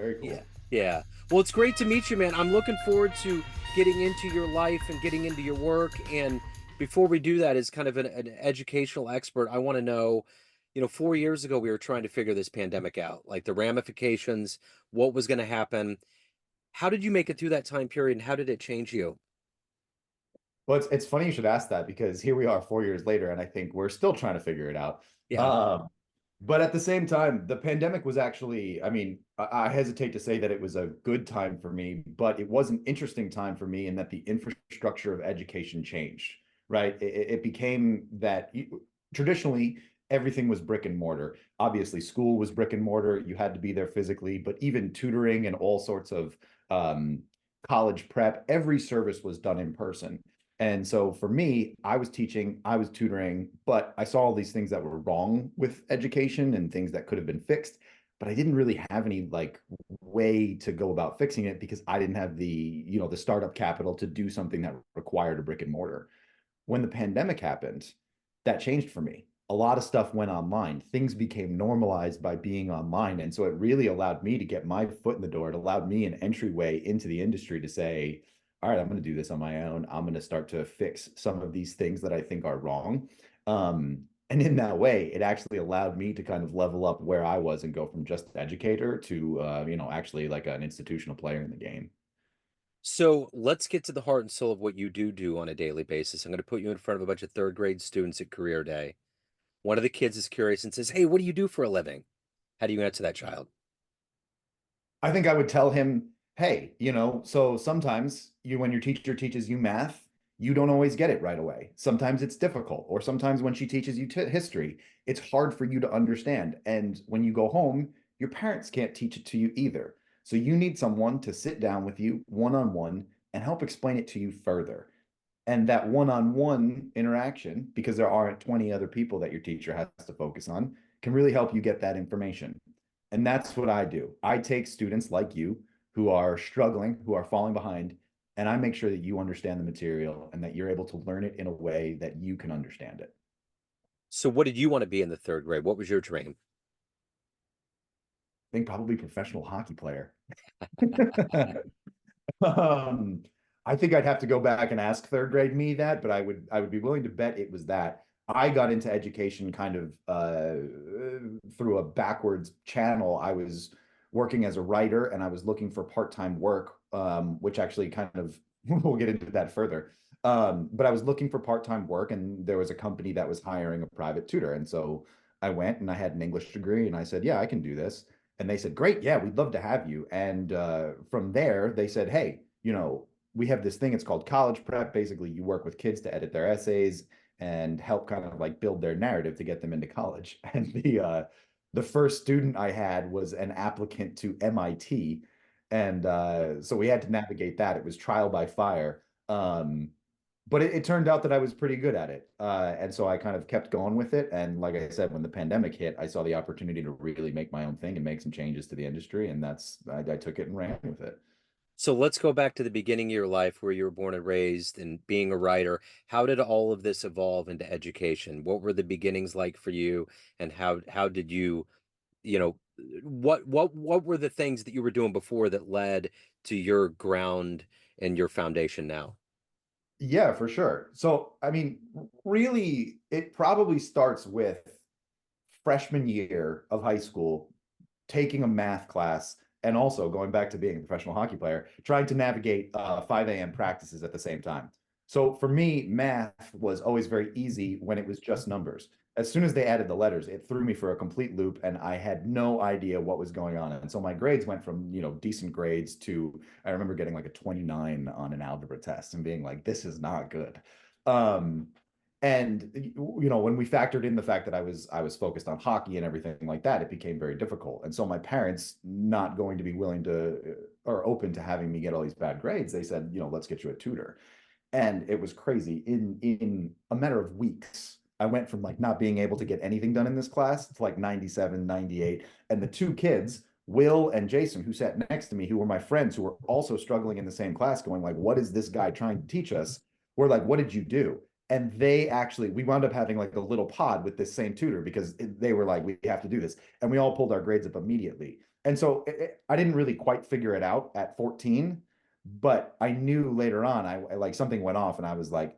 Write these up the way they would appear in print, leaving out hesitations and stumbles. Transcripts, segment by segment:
Very Yeah. cool. Yeah. Well, it's great to meet you, man. I'm looking forward to getting into your life and getting into your work. And before we do that, as kind of an educational expert, I want to know, 4 years ago, we were trying to figure this pandemic out, like the ramifications, what was going to happen. How did you make it through that time period and how did it change you? Well, it's funny you should ask that because here we are 4 years later, and I think we're still trying to figure it out. Yeah. Um, but at the same time, the pandemic was actually, I mean, I hesitate to say that it was a good time for me, but it was an interesting time for me in that the infrastructure of education changed, right? It became that traditionally everything was brick and mortar. Obviously, school was brick and mortar. You had to be there physically, but even tutoring and all sorts of um, college prep, every service was done in person. And so for me, I was teaching, I was tutoring, but I saw all these things that were wrong with education and things that could have been fixed. But I didn't really have any like way to go about fixing it because I didn't have the startup capital to do something that required a brick and mortar. When the pandemic happened, that changed for me. A lot of stuff went online. Things became normalized by being online. And so it really allowed me to get my foot in the door. It allowed me an entryway into the industry to say, all right, I'm going to do this on my own. I'm going to start to fix some of these things that I think are wrong. And in that way, it actually allowed me to kind of level up where I was and go from just educator to, actually like an institutional player in the game. So let's get to the heart and soul of what you do on a daily basis. I'm going to put you in front of a bunch of third grade students at career day. One of the kids is curious and says, "Hey, what do you do for a living?" How do you answer that child? I think I would tell him, hey, so sometimes when your teacher teaches you math, you don't always get it right away. Sometimes it's difficult, or sometimes when she teaches you history, it's hard for you to understand. And when you go home, your parents can't teach it to you either. So you need someone to sit down with you one on one and help explain it to you further. And that one on one interaction, because there aren't 20 other people that your teacher has to focus on, can really help you get that information. And that's what I do. I take students like you who are struggling, who are falling behind, and I make sure that you understand the material and that you're able to learn it in a way that you can understand it. So what did you want to be in the third grade? What was your dream? I think probably professional hockey player. Um, I think I'd have to go back and ask third grade me that, but I would be willing to bet it was that. I got into education kind of through a backwards channel. I was working as a writer and I was looking for part-time work, which actually kind of we'll get into that further. But I was looking for part-time work and there was a company that was hiring a private tutor. And so I went and I had an English degree and I said, yeah, I can do this. And they said, great, yeah, we'd love to have you. And from there, they said, hey, we have this thing, it's called college prep. Basically, you work with kids to edit their essays and help kind of like build their narrative to get them into college. And the first student I had was an applicant to MIT. And so we had to navigate that. It was trial by fire. But it turned out that I was pretty good at it. And so I kind of kept going with it. And like I said, when the pandemic hit, I saw the opportunity to really make my own thing and make some changes to the industry. And I took it and ran with it. So let's go back to the beginning of your life where you were born and raised and being a writer. How did all of this evolve into education? What were the beginnings like for you and how did you, you know, what were the things that you were doing before that led to your ground and your foundation now? Yeah, for sure. So, I mean, really, it probably starts with freshman year of high school, taking a math class, and also going back to being a professional hockey player, trying to navigate 5 a.m. practices at the same time. So for me, math was always very easy when it was just numbers. As soon as they added the letters, it threw me for a complete loop, and I had no idea what was going on. And so my grades went from, decent grades to I remember getting like a 29 on an algebra test and being like, this is not good. Um, and when we factored in the fact that I was focused on hockey and everything like that, it became very difficult. And so my parents, not going to be willing to or open to having me get all these bad grades, they said, let's get you a tutor. And it was crazy. In a matter of weeks, I went from like not being able to get anything done in this class to like 97, 98. And the two kids, Will and Jason, who sat next to me, who were my friends, who were also struggling in the same class, going like, what is this guy trying to teach us? We're like, what did you do? And we wound up having like a little pod with this same tutor because they were like, we have to do this. And we all pulled our grades up immediately. And so I didn't really quite figure it out at 14, but I knew later on, I like something went off and I was like,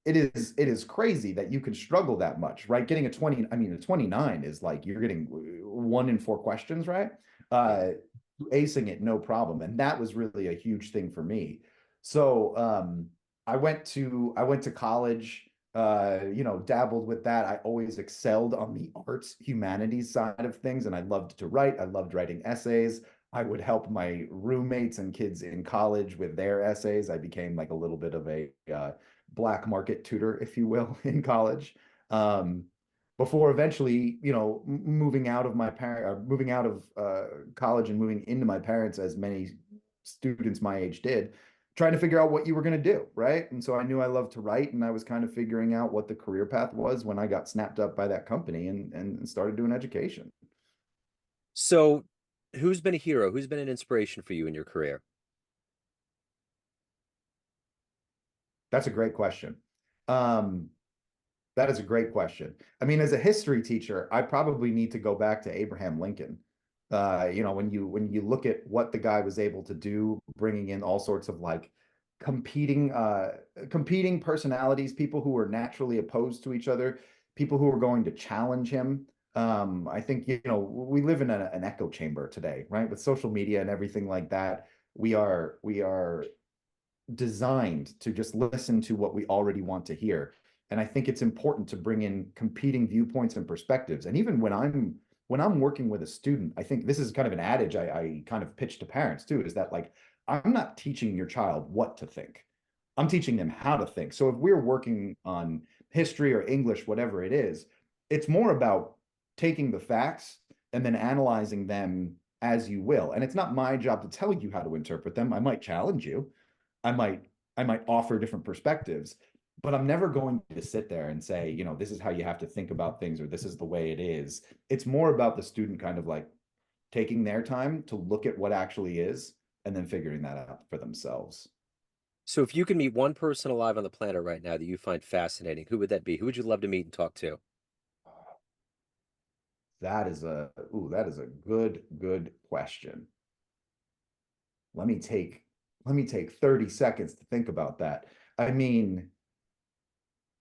it is crazy that you can struggle that much, right? Getting a 20, I mean, a 29 is like you're getting 1 in 4 questions, right? Yeah. Uh, acing it, no problem. And that was really a huge thing for me. So I went to college, dabbled with that. I always excelled on the arts, humanities side of things, and I loved to write. I loved writing essays. I would help my roommates and kids in college with their essays. I became like a little bit of a black market tutor, if you will, in college. Um, Before eventually, moving out of moving out of college and moving into my parents, as many students my age did, trying to figure out what you were going to do, right? And so I knew I loved to write, and I was kind of figuring out what the career path was when I got snapped up by that company and started doing education. So, who's been a hero? Who's been an inspiration for you in your career? That's a great question. Um, That is a great question. I mean, as a history teacher, I probably need to go back to Abraham Lincoln. When you look at what the guy was able to do, bringing in all sorts of like competing personalities, people who were naturally opposed to each other, people who were going to challenge him. I think we live in an echo chamber today, right? With social media and everything like that, we are designed to just listen to what we already want to hear. And I think it's important to bring in competing viewpoints and perspectives. And even when I'm working with a student, I think this is kind of an adage I kind of pitch to parents too, is that like I'm not teaching your child what to think. I'm teaching them how to think. So if we're working on history or English, whatever it is, it's more about taking the facts and then analyzing them as you will. And it's not my job to tell you how to interpret them. I might challenge you. I might I might offer different perspectives, but I'm never going to sit there and say, this is how you have to think about things or this is the way it is. It's more about the student kind of like taking their time to look at what actually is and then figuring that out for themselves. So, if you could meet one person alive on the planet right now that you find fascinating, who would that be? Who would you love to meet and talk to? That is a good question. Let me take let me take 30 seconds to think about that. I mean,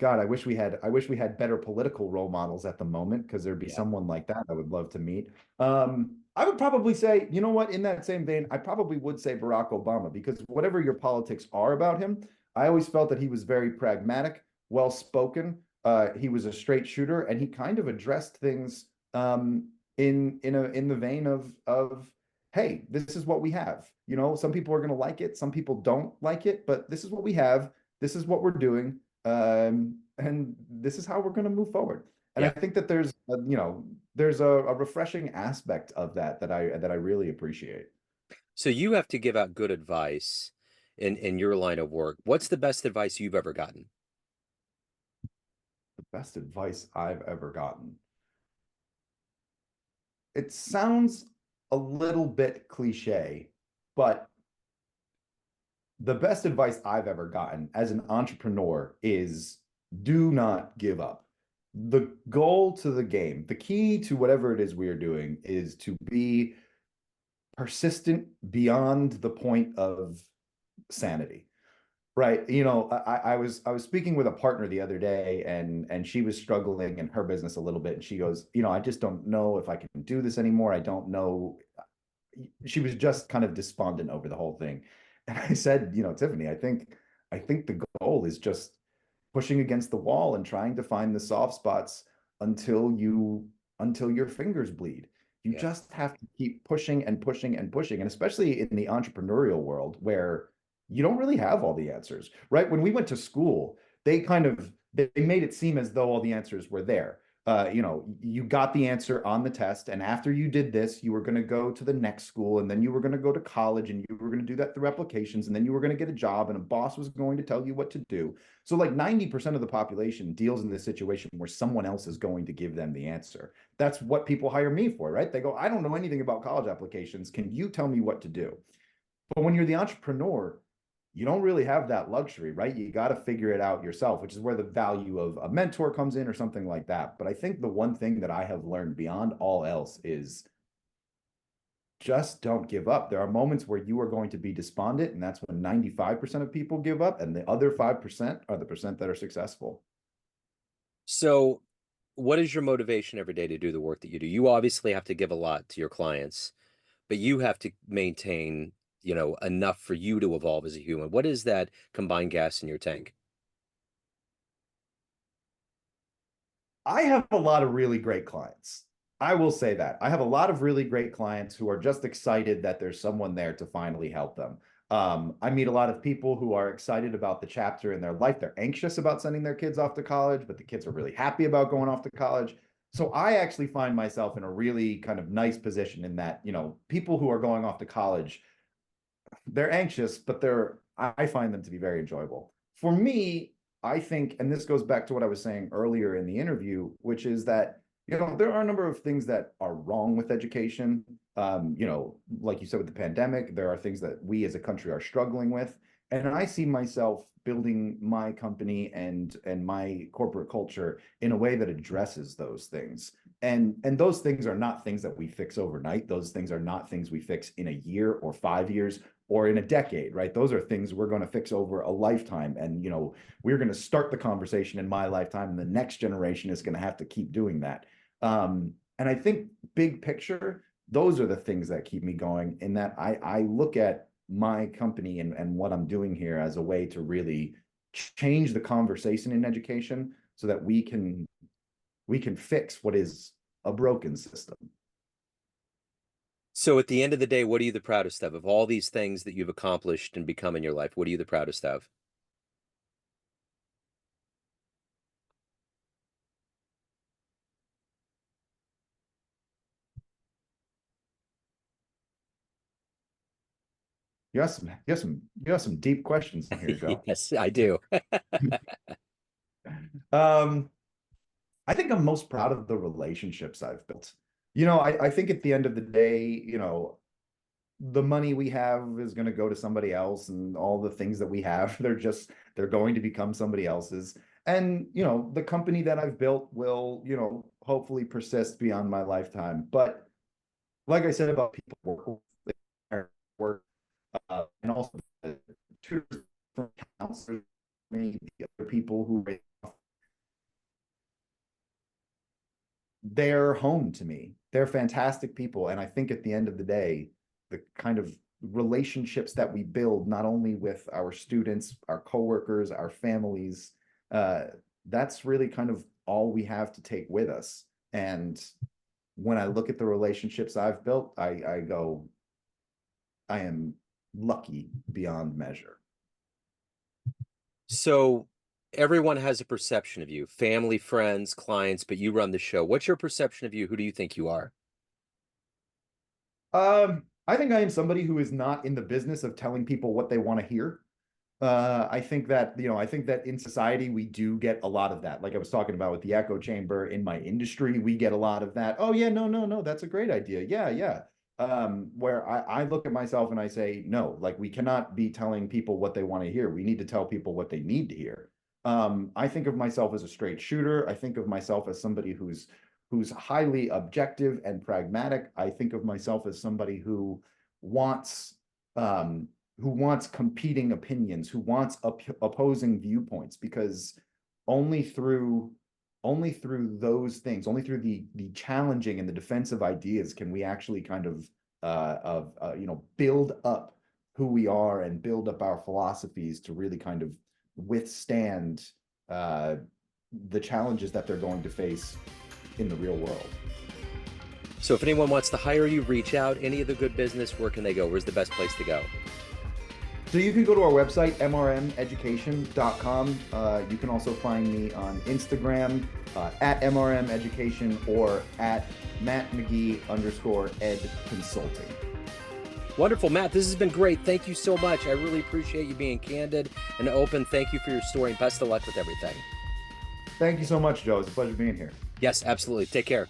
God, I wish we had better political role models at the moment because there'd be Yeah. someone like that I would love to meet. I would probably say, you know what, in that same vein, I probably would say Barack Obama because whatever your politics are about him, I always felt that he was very pragmatic, well spoken. He was a straight shooter, and he kind of addressed things in the vein of hey, this is what we have. Some people are going to like it, some people don't like it, but this is what we have. This is what we're doing, and this is how we're going to move forward. And I Yeah. think that there's a refreshing aspect of that I really appreciate. So you have to give out good advice in your line of work. What's the best advice you've ever gotten? The best advice I've ever gotten. It sounds a little bit cliche, but the best advice I've ever gotten as an entrepreneur is do not give up. The goal to the game, the key to whatever it is we are doing is to be persistent beyond the point of sanity. Right. I was speaking with a partner the other day, and she was struggling in her business a little bit. And she goes, I just don't know if I can do this anymore. I don't know. She was just kind of despondent over the whole thing. And I said, Tiffany, I think the goal is just pushing against the wall and trying to find the soft spots until your fingers bleed. You Yeah. just have to keep pushing and pushing and pushing. And especially in the entrepreneurial world where you don't really have all the answers, right? When we went to school, they made it seem as though all the answers were there. You got the answer on the test, and after you did this, you were going to go to the next school, and then you were going to go to college, and you were going to do that through applications, and then you were going to get a job, and a boss was going to tell you what to do. So, like 90% of the population deals in this situation where someone else is going to give them the answer. That's what people hire me for, right? They go, I don't know anything about college applications. Can you tell me what to do? But when you're the entrepreneur, you don't really have that luxury, right? You got to figure it out yourself, which is where the value of a mentor comes in or something like that. But I think the one thing that I have learned beyond all else is just don't give up. There are moments where you are going to be despondent, and that's when 95% of people give up, and the other 5% are the percent that are successful. So what is your motivation every day to do the work that you do? You obviously have to give a lot to your clients, but you have to maintain, enough for you to evolve as a human. What is that combined gas in your tank? I have a lot of really great clients. I will say that. I have a lot of really great clients who are just excited that there's someone there to finally help them. I meet a lot of people who are excited about the chapter in their life. They're anxious about sending their kids off to college, but the kids are really happy about going off to college. So I actually find myself in a really kind of nice position in that, people who are going off to college, they're anxious, but I find them to be very enjoyable. For me, I think, and this goes back to what I was saying earlier in the interview, which is that, there are a number of things that are wrong with education. Like you said, with the pandemic, there are things that we as a country are struggling with. And I see myself building my company and my corporate culture in a way that addresses those things. And those things are not things that we fix overnight. Those things are not things we fix in a year or 5 years or in a decade, right? Those are things we're going to fix over a lifetime. And, we're going to start the conversation in my lifetime, and the next generation is going to have to keep doing that. And I think big picture, those are the things that keep me going, in that I look at my company and what I'm doing here as a way to really change the conversation in education so that we can fix what is a broken system. So at the end of the day, what are you the proudest of all these things that you've accomplished and become in your life? What are you the proudest of? You have some deep questions in here, Joe. Yes, I do. Um, I think I'm most proud of the relationships I've built. I think at the end of the day, the money we have is going to go to somebody else, and all the things that we have, they're going to become somebody else's. And, the company that I've built will, hopefully persist beyond my lifetime. But like I said about people work, and also tutors, counselors, many other people who, they're home to me. They're fantastic people. And I think at the end of the day, the kind of relationships that we build, not only with our students, our coworkers, our families, that's really kind of all we have to take with us. And when I look at the relationships I've built, I go, I am lucky beyond measure. So everyone has a perception of you, family, friends, clients, but you run the show. What's your perception of you? Who do you think you are? I think I am somebody who is not in the business of telling people what they want to hear. I think that, in society, we do get a lot of that. Like I was talking about with the echo chamber, in my industry, we get a lot of that. Oh yeah, no, that's a great idea. Yeah. Where I look at myself and I say, no, like, we cannot be telling people what they want to hear. We need to tell people what they need to hear. I think of myself as a straight shooter. I think of myself as somebody who's highly objective and pragmatic. I think of myself as somebody who wants competing opinions, who wants opposing viewpoints, because only through those things, only through the challenging and the defensive ideas, can we actually kind of build up who we are and build up our philosophies to really kind of withstand the challenges that they're going to face in the real world. So if anyone wants to hire you, reach out, any of the good business, where can they go? Where's the best place to go? So you can go to our website, mrmeducation.com. You can also find me on Instagram at MRM Education or at MattMcGee_Ed Consulting. Wonderful, Matt. This has been great. Thank you so much. I really appreciate you being candid and open. Thank you for your story, and best of luck with everything. Thank you so much, Joe. It's a pleasure being here. Yes, absolutely. Take care.